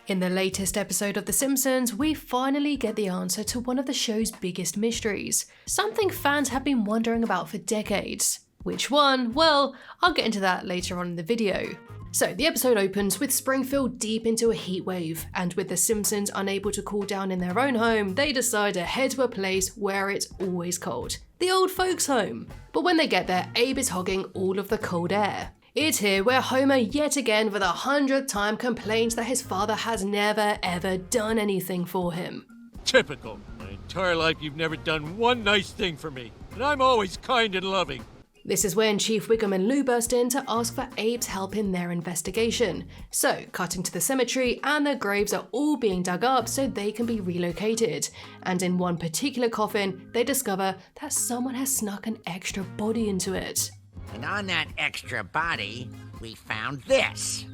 In the latest episode of The Simpsons, we finally get the answer to one of the show's biggest mysteries. Something fans have been wondering about for decades. Which one? Well, I'll get into that later on in the video. So the episode opens with Springfield deep into a heat wave, and with the Simpsons unable to cool down in their own home, they decide to head to a place where it's always cold. The old folks' home. But when they get there, Abe is hogging all of the cold air. It's here where Homer yet again for the 100th time complains that his father has never ever done anything for him. Typical. My entire life you've never done one nice thing for me, and I'm always kind and loving. This is when Chief Wiggum and Lou burst in to ask for Abe's help in their investigation. So, cutting to the cemetery, and their graves are all being dug up so they can be relocated. And in one particular coffin, they discover that someone has snuck an extra body into it. And on that extra body, we found this.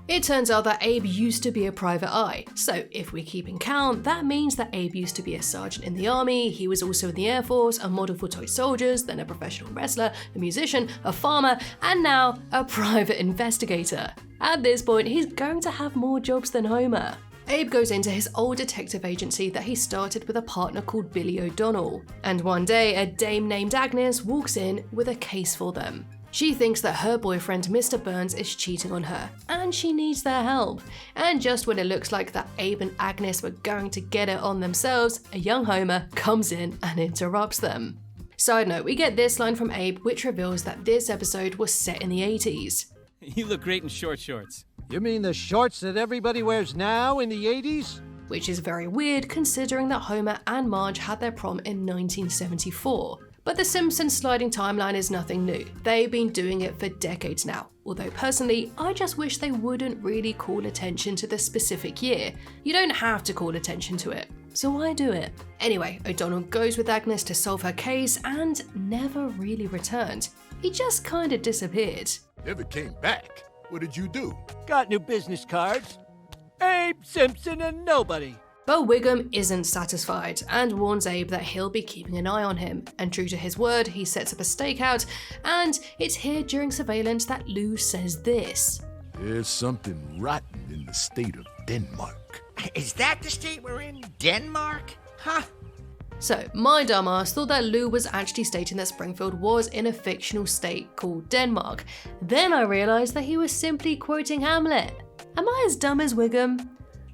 It turns out that Abe used to be a private eye, so if we're keeping count, that means that Abe used to be a sergeant in the army, he was also in the Air Force, a model for toy soldiers, then a professional wrestler, a musician, a farmer, and now a private investigator. At this point, he's going to have more jobs than Homer. Abe goes into his old detective agency that he started with a partner called Billy O'Donnell, and one day a dame named Agnes walks in with a case for them. She thinks that her boyfriend Mr. Burns is cheating on her, and she needs their help. And just when it looks like that Abe and Agnes were going to get it on themselves, a young Homer comes in and interrupts them. Side note, we get this line from Abe which reveals that this episode was set in the 80s. You look great in short shorts. You mean the shorts that everybody wears now in the 80s? Which is very weird considering that Homer and Marge had their prom in 1974. But the Simpsons sliding timeline is nothing new. They've been doing it for decades now. Although personally, I just wish they wouldn't really call attention to the specific year. You don't have to call attention to it, so why do it? Anyway, O'Donnell goes with Agnes to solve her case and never really returned. He just kinda disappeared. Never came back. What did you do? Got new business cards. Abe, Simpson, and nobody. But Wiggum isn't satisfied and warns Abe that he'll be keeping an eye on him, and true to his word, he sets up a stakeout, and it's here during surveillance that Lou says this. There's something rotten in the state of Denmark. Is that the state we're in? Denmark? Huh? So, my dumbass thought that Lou was actually stating that Springfield was in a fictional state called Denmark. Then I realised that he was simply quoting Hamlet. Am I as dumb as Wiggum?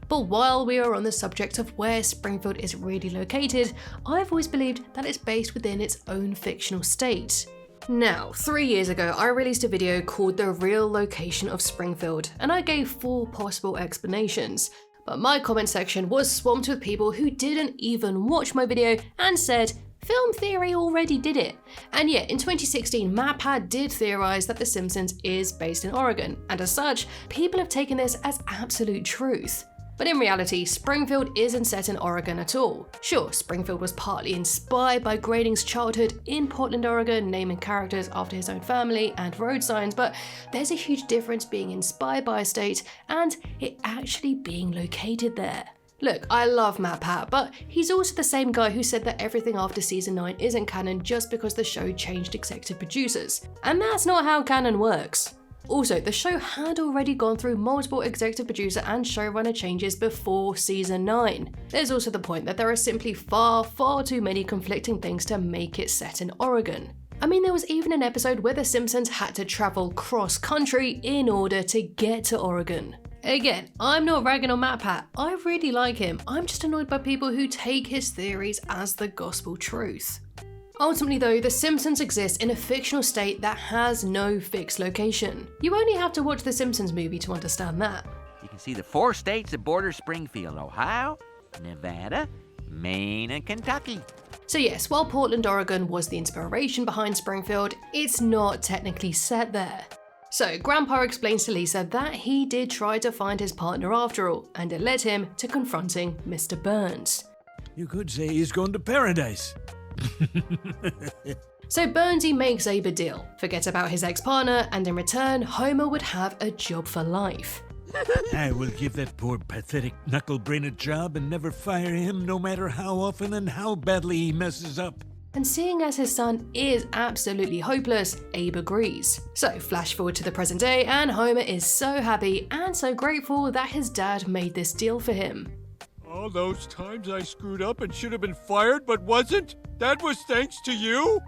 But while we are on the subject of where Springfield is really located, I've always believed that it's based within its own fictional state. Now, 3 years ago, I released a video called The Real Location of Springfield, and I gave 4 possible explanations. But my comment section was swamped with people who didn't even watch my video and said, Film Theory already did it. And yet, in 2016, MatPat did theorize that The Simpsons is based in Oregon, and as such, people have taken this as absolute truth. But in reality, Springfield isn't set in Oregon at all. Sure, Springfield was partly inspired by Groening's childhood in Portland, Oregon, naming characters after his own family and road signs, but there's a huge difference being inspired by a state and it actually being located there. Look, I love MatPat, but he's also the same guy who said that everything after season 9 isn't canon just because the show changed executive producers. And that's not how canon works. Also, the show had already gone through multiple executive producer and showrunner changes before season 9. There's also the point that there are simply far too many conflicting things to make it set in Oregon. I mean, there was even an episode where the Simpsons had to travel cross-country in order to get to Oregon. Again, I'm not ragging on MatPat, I really like him, I'm just annoyed by people who take his theories as the gospel truth. Ultimately though, The Simpsons exists in a fictional state that has no fixed location. You only have to watch the Simpsons movie to understand that. You can see the 4 states that border Springfield: Ohio, Nevada, Maine, and Kentucky. So yes, while Portland, Oregon was the inspiration behind Springfield, it's not technically set there. So Grandpa explains to Lisa that he did try to find his partner after all, and it led him to confronting Mr. Burns. You could say he's gone to paradise. So Burnsy makes Abe a deal. Forget about his ex-partner, and in return, Homer would have a job for life. I will give that poor pathetic knuckle-brain a job and never fire him no matter how often and how badly he messes up. And seeing as his son is absolutely hopeless, Abe agrees. So flash forward to the present day and Homer is so happy and so grateful that his dad made this deal for him. All those times I screwed up and should have been fired but wasn't? That was thanks to you?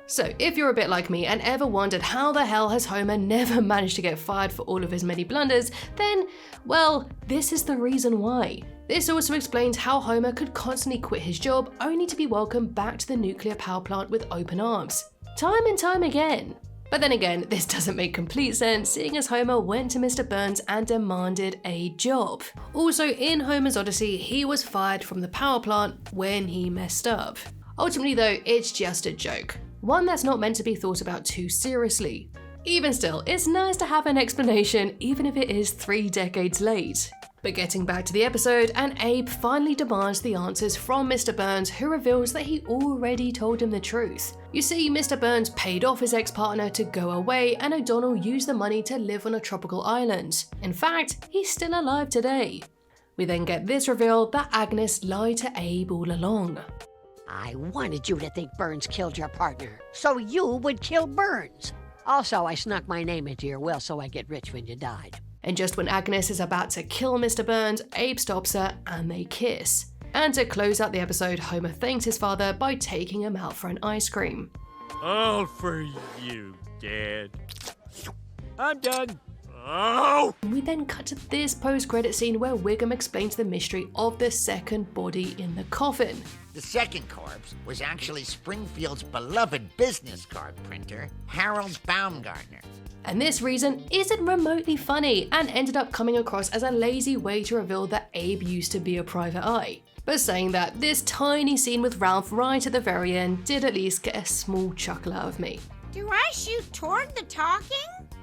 So if you're a bit like me and ever wondered how the hell has Homer never managed to get fired for all of his many blunders, then, well, this is the reason why. This also explains how Homer could constantly quit his job only to be welcomed back to the nuclear power plant with open arms. Time and time again. But then again, this doesn't make complete sense, seeing as Homer went to Mr. Burns and demanded a job. Also, in Homer's Odyssey, he was fired from the power plant when he messed up. Ultimately though, it's just a joke. One that's not meant to be thought about too seriously. Even still, it's nice to have an explanation, even if it is 3 decades late. But getting back to the episode, and Abe finally demands the answers from Mr. Burns, who reveals that he already told him the truth. You see, Mr. Burns paid off his ex-partner to go away, and O'Donnell used the money to live on a tropical island. In fact, he's still alive today. We then get this reveal that Agnes lied to Abe all along. I wanted you to think Burns killed your partner, so you would kill Burns. Also, I snuck my name into your will so I get rich when you died. And just when Agnes is about to kill Mr. Burns, Abe stops her and they kiss. And to close out the episode, Homer thanks his father by taking him out for an ice cream. All for you, Dad. I'm done. Oh! We then cut to this post-credit scene where Wiggum explains the mystery of the second body in the coffin. The second corpse was actually Springfield's beloved business card printer, Harold Baumgartner. And this reason isn't remotely funny and ended up coming across as a lazy way to reveal that Abe used to be a private eye. But saying that, this tiny scene with Ralph right at the very end did at least get a small chuckle out of me. Do I shoot toward the talking?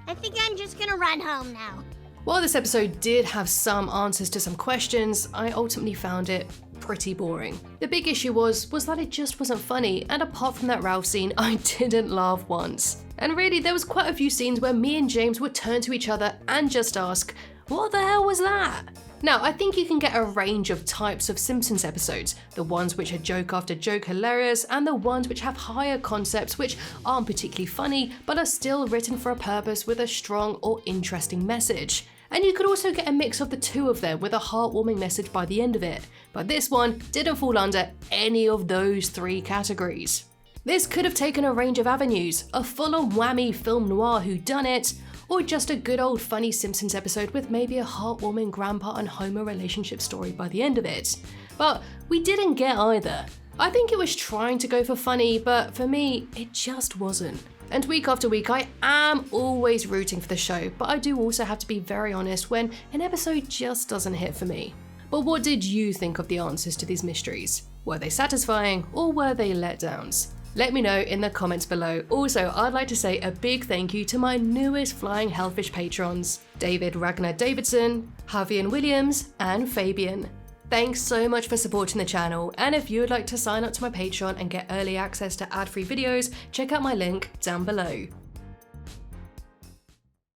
I think I'm just gonna run home now. While this episode did have some answers to some questions, I ultimately found it pretty boring. The big issue was that it just wasn't funny, and apart from that Ralph scene, I didn't laugh once. And really, there was quite a few scenes where me and James would turn to each other and just ask, what the hell was that? Now, I think you can get a range of types of Simpsons episodes, the ones which are joke after joke hilarious, and the ones which have higher concepts which aren't particularly funny, but are still written for a purpose with a strong or interesting message. And you could also get a mix of the two of them with a heartwarming message by the end of it, but this one didn't fall under any of those 3 categories. This could have taken a range of avenues, a full-on whammy film noir whodunit, or just a good old funny Simpsons episode with maybe a heartwarming Grandpa and Homer relationship story by the end of it. But we didn't get either. I think it was trying to go for funny, but for me, it just wasn't. And week after week, I am always rooting for the show, but I do also have to be very honest when an episode just doesn't hit for me. But what did you think of the answers to these mysteries? Were they satisfying or were they letdowns? Let me know in the comments below. Also, I'd like to say a big thank you to my newest Flying Hellfish patrons, David Ragnar Davidson, Javier Williams, and Fabian. Thanks so much for supporting the channel, and if you would like to sign up to my Patreon and get early access to ad-free videos, check out my link down below.